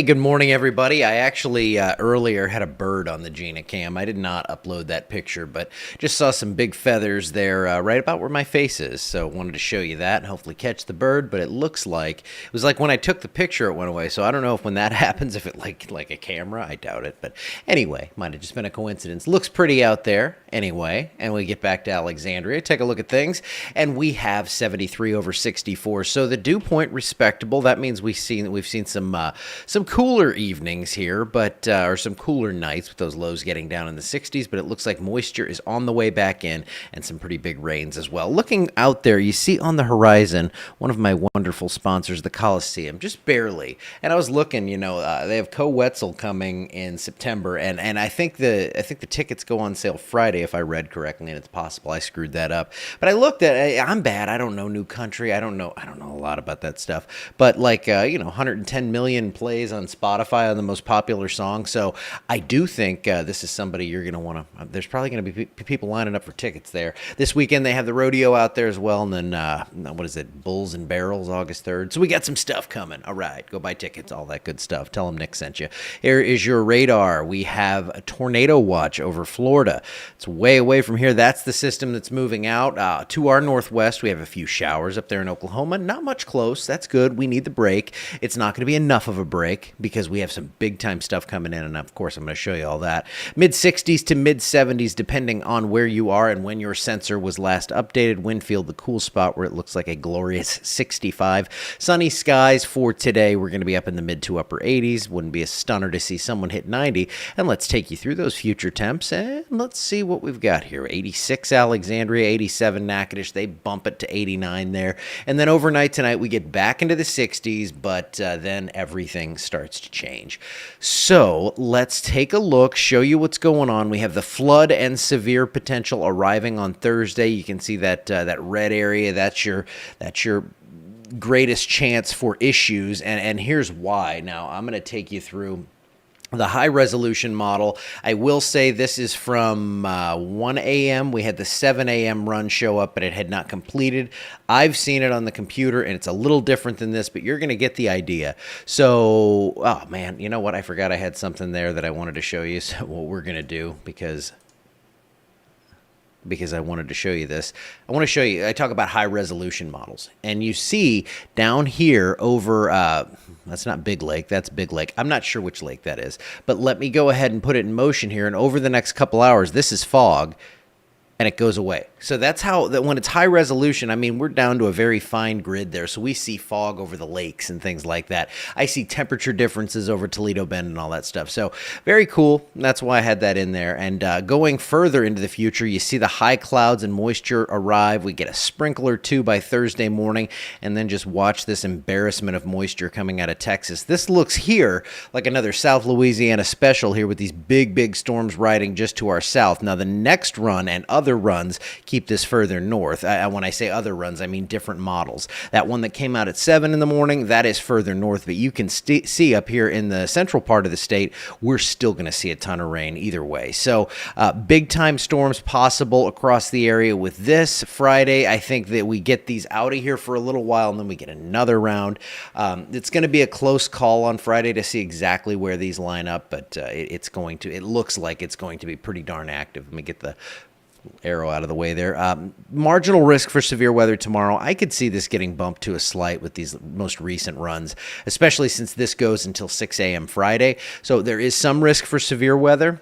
good morning, everybody. I actually earlier had a bird on the Gina cam. I did not upload that picture, but just saw some big feathers there right about where my face is. So wanted to show you that and hopefully catch the bird. But it looks like it was like when I took the picture, it went away. So I don't know if when that happens, if it like a camera, I doubt it. But anyway, might have just been a coincidence. Looks pretty out there anyway. And we get back to Alexandria, take a look at things, and we have 73 over 64. So the dew point respectable. That means we've seen some cooler evenings here, but or some cooler nights with those lows getting down in the 60s, but it looks like moisture is on the way back in and some pretty big rains as well. Looking out there, you see on the horizon one of my wonderful sponsors, the Coliseum, just barely. And I was looking, they have Co Wetzel coming in September, and I think the tickets go on sale Friday if I read correctly, and it's possible I screwed that up. But I looked at I'm bad. I don't know New Country. I don't know a lot about that stuff. But 110 million plays on Spotify on the most popular song. So I do think this is somebody you're going to want to. There's probably going to be people lining up for tickets there this weekend. They have the rodeo out there as well, and then what is it? Bulls and Barrels, August 3rd. So we got some stuff coming. All right, go buy tickets, all that good stuff. Tell them Nick sent you. Here is your radar. We have a tornado watch over Florida. It's way away from here. That's the system that's moving out to our northwest. We have a few showers up there in Oklahoma. Not much close. That's good. We need the break. It's not going to be enough of a break because we have some big time stuff coming in, and of course I'm going to show you all that. Mid 60s to mid 70s depending on where you are and when your sensor was last updated. Winfield, the cool spot where it looks like a glorious 65. Sunny skies for today. We're going to be up in the mid to upper 80s. Wouldn't be a stunner to see someone hit 90. And let's take you through those future temps, and let's see what we've got here. 86 Alexandria, 87 Natchitoches. They bump it to 89 there. And then overnight tonight we get back into the 60s, but then everything starts to change. So let's take a look, show you what's going on. We have the flood and severe potential arriving on Thursday. You can see that red area. That's your greatest chance for issues, and here's why. Now I'm going to take you through the high resolution model. I will say this is from 1 a.m. We had the 7 a.m. run show up, but it had not completed. I've seen it on the computer, and it's a little different than this, but you're going to get the idea. So, oh man, you know what? I forgot I had something there that I wanted to show you. So what we're going to do, because I wanted to show you this. I want to show you, I talk about high resolution models, and you see down here over, that's not Big Lake, that's Big Lake. I'm not sure which lake that is, but let me go ahead and put it in motion here, and over the next couple hours, this is fog, and it goes away. So that's how, that when it's high resolution, I mean, we're down to a very fine grid there. So we see fog over the lakes and things like that. I see temperature differences over Toledo Bend and all that stuff. So very cool. That's why I had that in there. And going further into the future, you see the high clouds and moisture arrive. We get a sprinkle or two by Thursday morning, and then just watch this embarrassment of moisture coming out of Texas. This looks here like another South Louisiana special here with these big, big storms riding just to our south. Now the next run and other runs keep this further north. When I say other runs, I mean different models. That one that came out at 7 in the morning, that is further north, but you can see up here in the central part of the state, we're still going to see a ton of rain either way. So big time storms possible across the area with this Friday. I think that we get these out of here for a little while, and then we get another round. It's going to be a close call on Friday to see exactly where these line up, but it looks like it's going to be pretty darn active. Let me get the arrow out of the way there. Marginal risk for severe weather tomorrow. I could see this getting bumped to a slight with these most recent runs, especially since this goes until 6 a.m. Friday. So there is some risk for severe weather.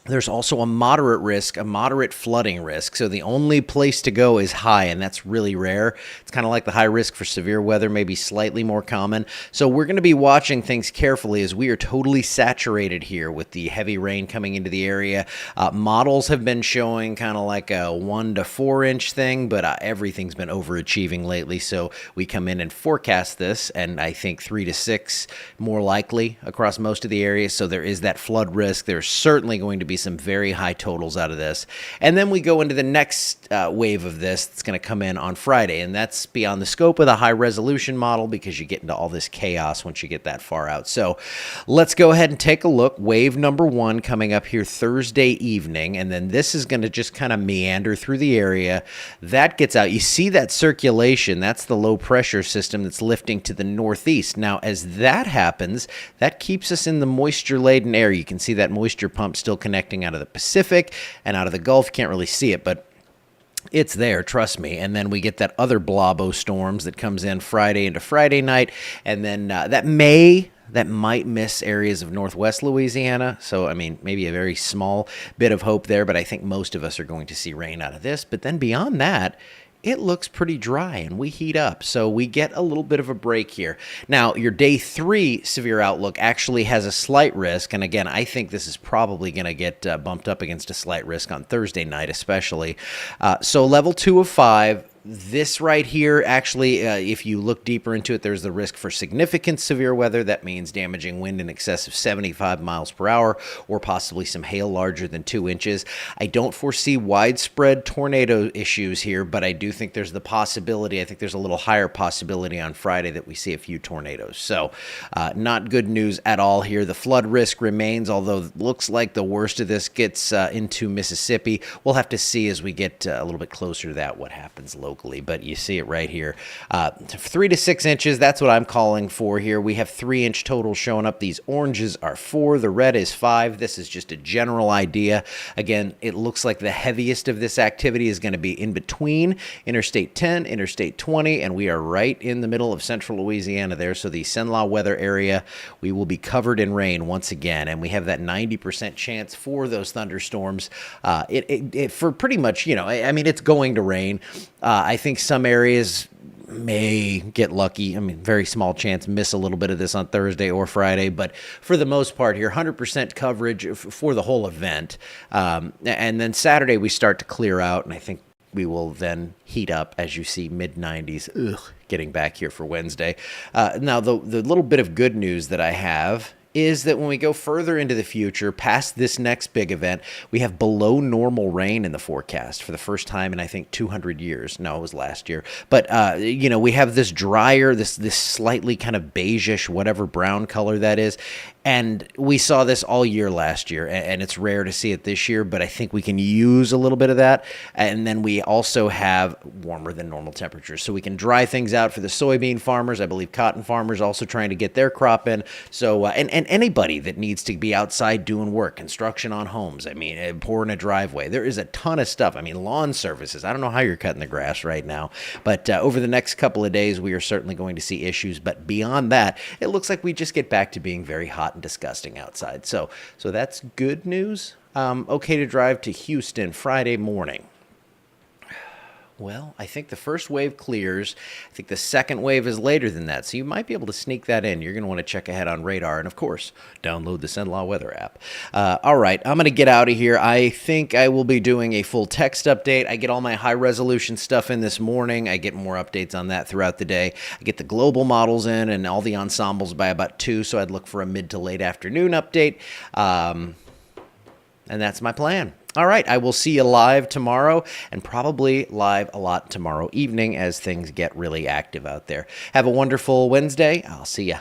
There's also a moderate risk, a moderate flooding risk. So the only place to go is high, and that's really rare. It's kind of like the high risk for severe weather, maybe slightly more common. So we're going to be watching things carefully as we are totally saturated here with the heavy rain coming into the area. Models have been showing kind of like a 1 to 4 inch thing, but everything's been overachieving lately. So we come in and forecast this, and I think 3 to 6 more likely across most of the areas. So there is that flood risk. There's certainly going to be some very high totals out of this. And then we go into the next wave of this that's going to come in on Friday, and that's beyond the scope of the high resolution model because you get into all this chaos once you get that far out. So let's go ahead and take a look. Wave number 1 coming up here Thursday evening, and then this is going to just kind of meander through the area. That gets out. You see that circulation, that's the low pressure system that's lifting to the northeast. Now, as that happens, that keeps us in the moisture-laden air. You can see that moisture pump still connecting out of the Pacific and out of the Gulf. Can't really see it, but it's there, trust me. And then we get that other blob of storms that comes in Friday into Friday night, and then that might miss areas of northwest Louisiana. So, I mean, maybe a very small bit of hope there, but I think most of us are going to see rain out of this. But then beyond that, it looks pretty dry and we heat up. So we get a little bit of a break here. Now, your day 3 severe outlook actually has a slight risk. And again, I think this is probably going to get bumped up against a slight risk on Thursday night, especially. So level 2 of 5. This right here, actually, if you look deeper into it, there's the risk for significant severe weather. That means damaging wind in excess of 75 miles per hour or possibly some hail larger than 2 inches. I don't foresee widespread tornado issues here, but I do think there's the possibility. I think there's a little higher possibility on Friday that we see a few tornadoes. So not good news at all here. The flood risk remains, although it looks like the worst of this gets into Mississippi. We'll have to see as we get a little bit closer to that what happens locally. But you see it right here. 3 to 6 inches, that's what I'm calling for here. We have 3-inch total showing up. These oranges are 4, the red is 5. This is just a general idea. Again, it looks like the heaviest of this activity is going to be in between Interstate 10, Interstate 20, and we are right in the middle of central Louisiana there. So the Cenla weather area, we will be covered in rain once again, and we have that 90% chance for those thunderstorms. For pretty much, I mean, it's going to rain. I think some areas may get lucky. I mean, very small chance, miss a little bit of this on Thursday or Friday, but for the most part here, 100% coverage for the whole event. And then Saturday we start to clear out, and I think we will then heat up as you see mid-90s. Getting back here for Wednesday. Now, the little bit of good news that I have is that when we go further into the future, past this next big event, we have below normal rain in the forecast for the first time in, I think, 200 years. No, it was last year. But, we have this drier, this slightly kind of beigeish, whatever brown color that is. And we saw this all year last year, and it's rare to see it this year, but I think we can use a little bit of that. And then we also have warmer than normal temperatures. So we can dry things out for the soybean farmers. I believe cotton farmers also trying to get their crop in. So, and anybody that needs to be outside doing work, construction on homes, I mean, pouring a driveway. There is a ton of stuff. I mean, lawn services. I don't know how you're cutting the grass right now, but over the next couple of days, we are certainly going to see issues. But beyond that, it looks like we just get back to being very hot and disgusting outside. So that's good news. Okay to drive to Houston Friday morning. Well, I think the first wave clears. I think the second wave is later than that, so you might be able to sneak that in. You're going to want to check ahead on radar, and of course, download the Cenla weather app. All right, I'm going to get out of here. I think I will be doing a full text update. I get all my high-resolution stuff in this morning. I get more updates on that throughout the day. I get the global models in and all the ensembles by about 2, so I'd look for a mid to late afternoon update. And that's my plan. All right, I will see you live tomorrow and probably live a lot tomorrow evening as things get really active out there. Have a wonderful Wednesday. I'll see ya.